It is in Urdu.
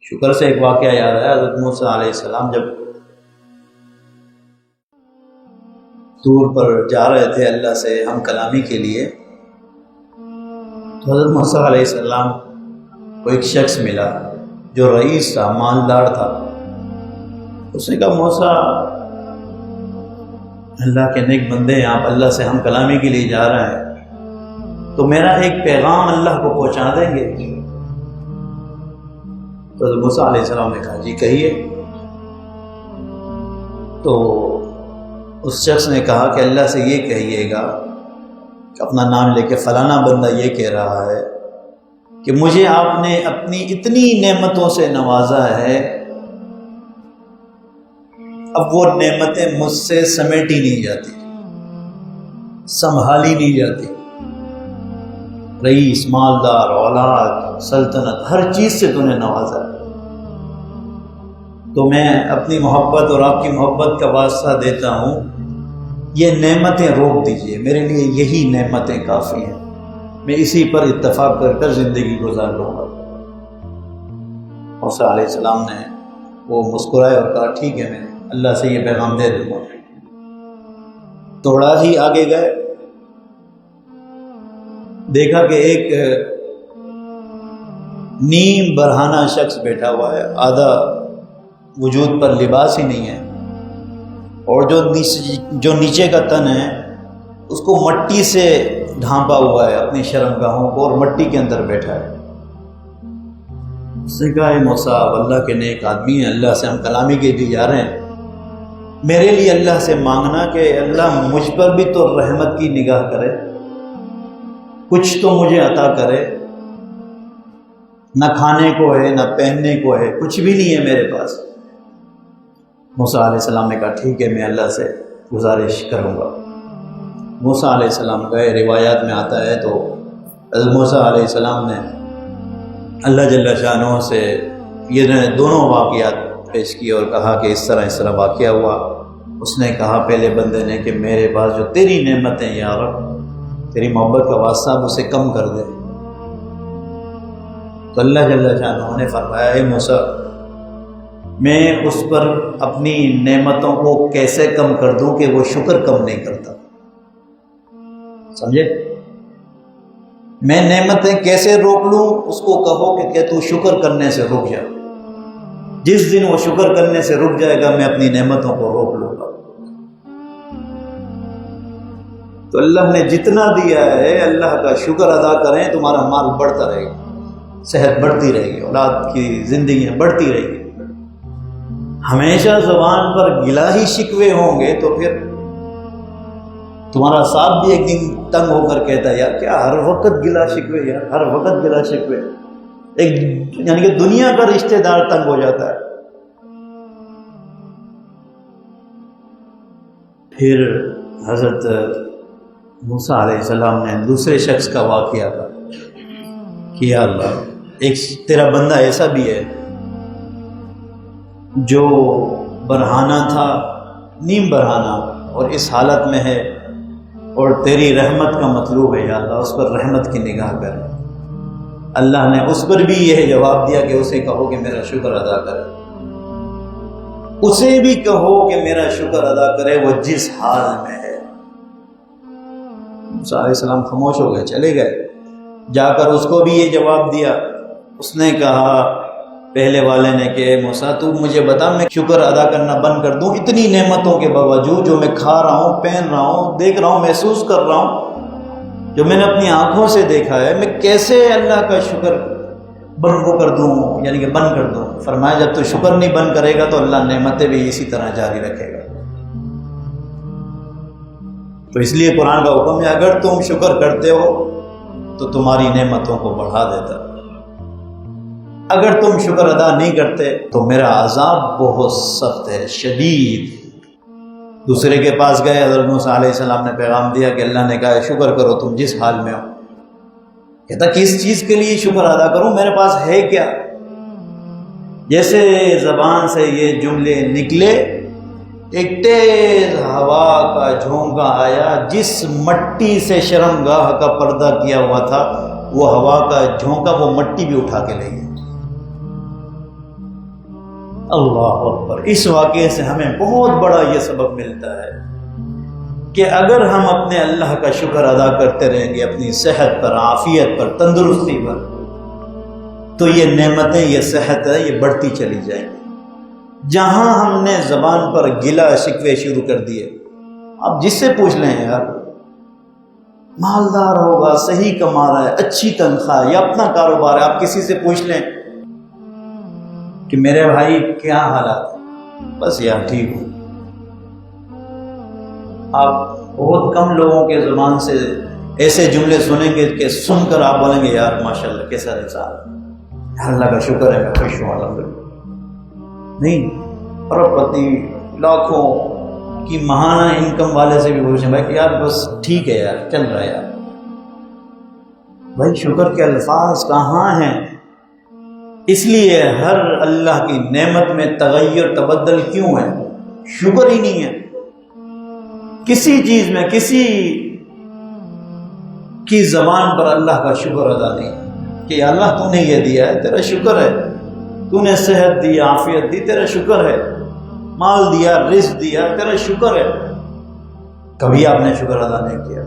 شکر سے ایک واقعہ یاد ہے، حضرت موسیٰ علیہ السلام جب طور پر جا رہے تھے اللہ سے ہم کلامی کے لیے، تو حضرت موسیٰ علیہ السلام کو ایک شخص ملا جو رئیس تھا، مالدار تھا۔ اس نے کہا موسیٰ، اللہ کے نیک بندے ہیں، آپ اللہ سے ہم کلامی کے لیے جا رہے ہیں، تو میرا ایک پیغام اللہ کو پہنچا دیں گے؟ تو حضرت موسیٰ علیہ السلام نے کہا جی کہیے۔ تو اس شخص نے کہا کہ اللہ سے یہ کہیے گا کہ اپنا نام لے کے فلانا بندہ یہ کہہ رہا ہے کہ مجھے آپ نے اپنی اتنی نعمتوں سے نوازا ہے، اب وہ نعمتیں مجھ سے سمیٹی نہیں جاتی، سنبھالی نہیں جاتی۔ رئیس، مالدار، اولاد، سلطنت، ہر چیز سے تو نے نوازا ہے، تو میں اپنی محبت اور آپ کی محبت کا واسطہ دیتا ہوں، یہ نعمتیں روک دیجئے، میرے لیے یہی نعمتیں کافی ہیں، میں اسی پر اتفاق کر کر زندگی گزار لوں گا۔ موسیٰ علیہ السلام نے وہ مسکرائے اور کہا ٹھیک ہے، میں اللہ سے یہ پیغام دے دوں گا۔ تھوڑا ہی آگے گئے، دیکھا کہ ایک نیم برہنہ شخص بیٹھا ہوا ہے، آدھا وجود پر لباس ہی نہیں ہے، اور جو نیچے کا تن ہے اس کو مٹی سے ڈھانپا ہوا ہے، اپنی شرمگاہوں کو، اور مٹی کے اندر بیٹھا ہے۔ اس نے کہا اے موسیٰ، اللہ کے نیک آدمی ہیں، اللہ سے ہم کلامی کے لیے جا رہے ہیں، میرے لیے اللہ سے مانگنا کہ اللہ مجھ پر بھی تو رحمت کی نگاہ کرے، کچھ تو مجھے عطا کرے، نہ کھانے کو ہے نہ پہننے کو ہے، کچھ بھی نہیں ہے میرے پاس۔ موسیٰ علیہ السلام نے کہا ٹھیک ہے، میں اللہ سے گزارش کروں گا۔ موسیٰ علیہ السلام گئے، روایات میں آتا ہے تو حضرت موسیٰ علیہ السلام نے اللہ جل شانہ سے یہ دونوں واقعات پیش کیے اور کہا کہ اس طرح واقعہ ہوا۔ اس نے کہا پہلے بندے نے کہ میرے پاس جو تیری نعمتیں یا رب، تیری محبت کا واسطہ اسے کم کر دے۔ تو اللہ جل شانہ نے فرمایا اے موسیٰ، میں اس پر اپنی نعمتوں کو کیسے کم کر دوں کہ وہ شکر کم نہیں کرتا، سمجھے؟ میں نعمتیں کیسے روک لوں؟ اس کو کہو کہ تو شکر کرنے سے رک جا، جس دن وہ شکر کرنے سے رک جائے گا میں اپنی نعمتوں کو روک لوں گا۔ تو اللہ نے جتنا دیا ہے اللہ کا شکر ادا کریں، تمہارا مال بڑھتا رہے گا، صحت بڑھتی رہے گی، اولاد کی زندگیاں بڑھتی رہے گی۔ ہمیشہ زبان پر گلہ ہی شکوے ہوں گے تو پھر تمہارا صاحب بھی ایک دن تنگ ہو کر کہتا ہے یار کیا ہر وقت گلہ شکوے، یار ہر وقت گلہ شکوے، یعنی کہ دنیا کا رشتہ دار تنگ ہو جاتا ہے۔ پھر حضرت موسیٰ علیہ السلام نے دوسرے شخص کا واقعہ کہ یا اللہ، ایک تیرا بندہ ایسا بھی ہے جو برہانہ تھا، نیم برہانہ، اور اس حالت میں ہے اور تیری رحمت کا مطلوب ہے، یا اللہ اس پر رحمت کی نگاہ کر۔ اللہ نے اس پر بھی یہ جواب دیا کہ اسے کہو کہ میرا شکر ادا کرے، اسے بھی کہو کہ میرا شکر ادا کرے وہ جس حال میں ہے۔ موسیٰ علیہ السلام خاموش ہو گئے، چلے گئے، جا کر اس کو بھی یہ جواب دیا۔ اس نے کہا پہلے والے نے کہ اے موسیٰ تو مجھے بتا میں شکر ادا کرنا بند کر دوں؟ اتنی نعمتوں کے باوجود جو میں کھا رہا ہوں، پہن رہا ہوں، دیکھ رہا ہوں، محسوس کر رہا ہوں، جو میں نے اپنی آنکھوں سے دیکھا ہے، میں کیسے اللہ کا شکر بند کر دوں، یعنی کہ بند کر دوں؟ فرمایا جب تو شکر نہیں بند کرے گا تو اللہ نعمتیں بھی اسی طرح جاری رکھے گا۔ تو اس لیے قرآن کا حکم ہے اگر تم شکر کرتے ہو تو تمہاری نعمتوں کو بڑھا دیتا، اگر تم شکر ادا نہیں کرتے تو میرا عذاب بہت سخت ہے، شدید۔ دوسرے کے پاس گئے، حضرت موسیٰ علیہ السلام نے پیغام دیا کہ اللہ نے کہا شکر کرو تم جس حال میں ہو۔ کہتا کس چیز کے لیے شکر ادا کروں، میرے پاس ہے کیا؟ جیسے زبان سے یہ جملے نکلے، ایک تیز ہوا کا جھونکا آیا، جس مٹی سے شرمگاہ کا پردہ کیا ہوا تھا وہ ہوا کا جھونکا وہ مٹی بھی اٹھا کے لے گیا۔ اللہ اکبر۔ اس واقعے سے ہمیں بہت بڑا یہ سبق ملتا ہے کہ اگر ہم اپنے اللہ کا شکر ادا کرتے رہیں گے اپنی صحت پر، عافیت پر، تندرستی پر، تو یہ نعمتیں، یہ صحت ہے، یہ بڑھتی چلی جائیں گی۔ جہاں ہم نے زبان پر گلہ شکوے شروع کر دیے، آپ جس سے پوچھ لیں یار، مالدار ہوگا، صحیح کما رہا ہے، اچھی تنخواہ، یا اپنا کاروبار ہے، آپ کسی سے پوچھ لیں کہ میرے بھائی کیا حالات ہے، بس یار ٹھیک ہوں۔ آپ بہت کم لوگوں کے زبان سے ایسے جملے سنیں گے کہ سن کر آپ بولیں گے یار ماشاءاللہ کیسا انسان، اللہ کا شکر ہے، میں خوش ہوں الحمدللہ۔ نہیں، اربپتی، لاکھوں کی ماہانہ انکم والے سے بھی پوچھیں بھائی کہ یار بس ٹھیک ہے یار، چل رہا ہے یار۔ بھائی شکر کے الفاظ کہاں ہیں؟ اس لیے ہر اللہ کی نعمت میں تغیر تبدل کیوں ہے؟ شکر ہی نہیں ہے کسی چیز میں، کسی کی زبان پر اللہ کا شکر ادا نہیں کہ اللہ تو نے یہ دیا ہے، تیرا شکر ہے، تو نے صحت دی، عافیت دی، تیرا شکر ہے، مال دیا، رزق دیا، تیرا شکر ہے۔ کبھی آپ نے شکر ادا نہیں کیا۔